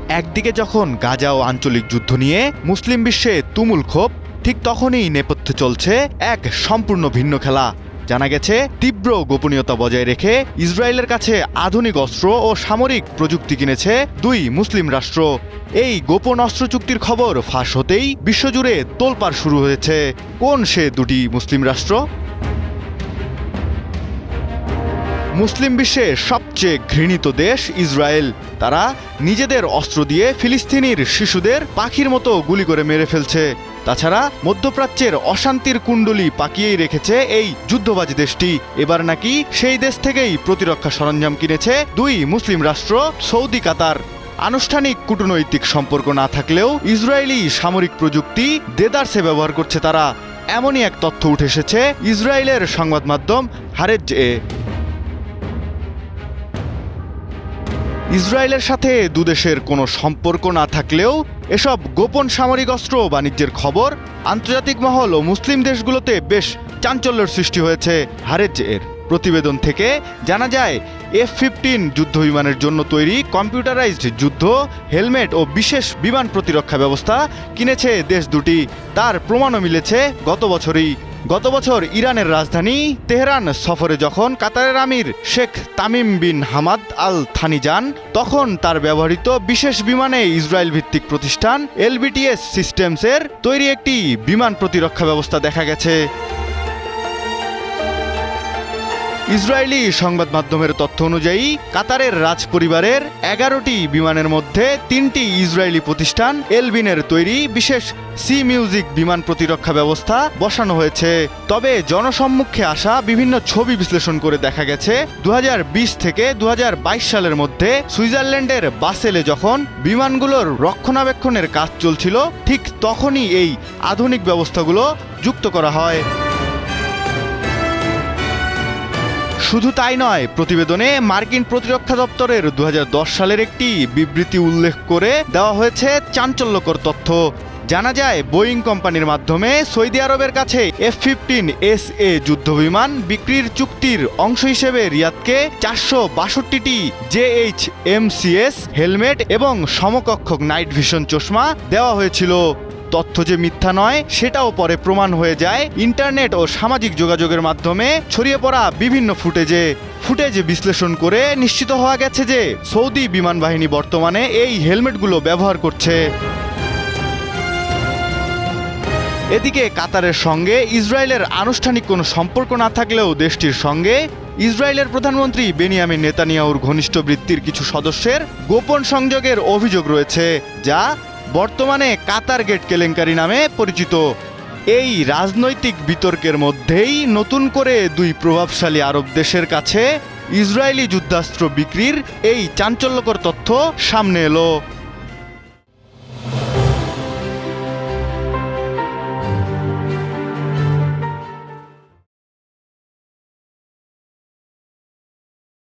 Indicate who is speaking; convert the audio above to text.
Speaker 1: একদিকে যখন গাজা ও আঞ্চলিক যুদ্ধ নিয়ে মুসলিম বিশ্বে তুমুল ক্ষোভ, ঠিক তখনই নেপথ্যে চলছে এক সম্পূর্ণ ভিন্ন খেলা। জানা গেছে তীব্র গোপনীয়তা বজায় রেখে ইসরায়েলের কাছে আধুনিক অস্ত্র ও সামরিক প্রযুক্তি কিনেছে দুই মুসলিম রাষ্ট্র। এই গোপন অস্ত্র চুক্তির খবর ফাঁস হতেই বিশ্বজুড়ে তোলপাড় শুরু হয়েছে। কোন সে দুটি মুসলিম রাষ্ট্র? মুসলিম বিশ্বে সবচেয়ে ঘৃণিত দেশ ইসরায়েল। তারা নিজেদের অস্ত্র দিয়ে ফিলিস্তিনির শিশুদের পাখির মতো গুলি করে মেরে ফেলছে। তাছাড়া মধ্যপ্রাচ্যের অশান্তির কুণ্ডলী পাকিয়েই রেখেছে এই যুদ্ধবাজ দেশটি। এবার নাকি সেই দেশ থেকেই প্রতিরক্ষা সরঞ্জাম কিনেছে দুই মুসলিম রাষ্ট্র সৌদি কাতার। আনুষ্ঠানিক কূটনৈতিক সম্পর্ক না থাকলেও ইসরায়েলি সামরিক প্রযুক্তি দেদারসে ব্যবহার করছে তারা, এমনই এক তথ্য উঠে এসেছে ইসরায়েলের সংবাদ মাধ্যম হারেজ-এ। ইসরায়েলের সাথে দুদেশের কোনো সম্পর্ক না থাকলেও এসব গোপন সামরিক অস্ত্র বাণিজ্যের খবর আন্তর্জাতিক মহল ও মুসলিম দেশগুলোতে বেশ চাঞ্চল্যের সৃষ্টি হয়েছে। হারেজ-এর প্রতিবেদন থেকে জানা যায়, F-15 যুদ্ধবিমানের জন্য তৈরি কম্পিউটারাইজড যুদ্ধ হেলমেট ও বিশেষ বিমান প্রতিরক্ষা ব্যবস্থা কিনেছে দেশ দুটি। তার প্রমাণও মিলেছে গত বছর ইরানের রাজধানী তেহরান সফরে যখন কাতারের আমির Sheikh Tamim bin Hamad Al Thani যান, তখন তার ব্যবহৃত বিশেষ বিমানে ইসরায়েল ভিত্তিক প্রতিষ্ঠান LBTS সিস্টেমসের তৈরি একটি বিমান প্রতিরক্ষা ব্যবস্থা দেখা গেছে। ইসরায়েলি সংবাদ মাধ্যমের তথ্য অনুযায়ী কাতারের রাজ পরিবারের 11টি বিমানের মধ্যে 3টি ইসরায়েলি প্রতিষ্ঠান এলবিনের তৈরি বিশেষ সি মিউজিক বিমান প্রতিরক্ষা ব্যবস্থা বসানো হয়েছে। তবে জনসম্মুখে আসা বিভিন্ন ছবি বিশ্লেষণ করে দেখা গেছে 2020 থেকে 2022 সালের মধ্যে সুইজারল্যান্ডের বাসেলে যখন বিমানগুলোর রক্ষণাবেক্ষণের কাজ চলছিল, ঠিক তখনই এই আধুনিক ব্যবস্থাগুলো যুক্ত করা হয়। শুধু তাই নয়, প্রতিবেদনে মার্কিন প্রতিরক্ষা দপ্তরের 2010 সালের একটি বিবৃতি উল্লেখ করে দেওয়া হয়েছে চাঞ্চল্যকর তথ্য। জানা যায়, বোয়িং কোম্পানির মাধ্যমে সৌদি আরবের কাছে F-15SA যুদ্ধবিমান বিক্রির চুক্তির অংশ হিসেবে রিয়াদকে 462টি JHMCS হেলমেট এবং সমকক্ষক নাইট ভিশন চশমা দেওয়া হয়েছিল। তথ্য যে মিথ্যা নয় সেটাও পরে প্রমাণ হয়ে যায় ইন্টারনেট ও সামাজিক যোগাযোগের মাধ্যমে ছড়িয়ে পড়া বিভিন্ন ফুটেজ বিশ্লেষণ করে নিশ্চিত হওয়া গেছে যে সৌদি বিমান বাহিনী বর্তমানে এই হেলমেটগুলো ব্যবহার করছে। এদিকে কাতারের সঙ্গে ইসরায়েলের আনুষ্ঠানিক কোনো সম্পর্ক না থাকলেও দেশটির সঙ্গে ইসরায়েলের প্রধানমন্ত্রী বেনিয়ামিন নেতানিয়াহুর ঘনিষ্ঠ বৃত্তির কিছু সদস্যের গোপন সংযোগের অভিযোগ রয়েছে, যা বর্তমানে কাতার গেট কেলেঙ্কারি নামে পরিচিত। এই রাজনৈতিক বিতর্কের মধ্যেই নতুন করে দুই প্রভাবশালী আরব দেশের কাছে ইসরায়েলি যুদ্ধাস্ত্র বিক্রির এই চাঞ্চল্যকর তথ্য সামনে এলো।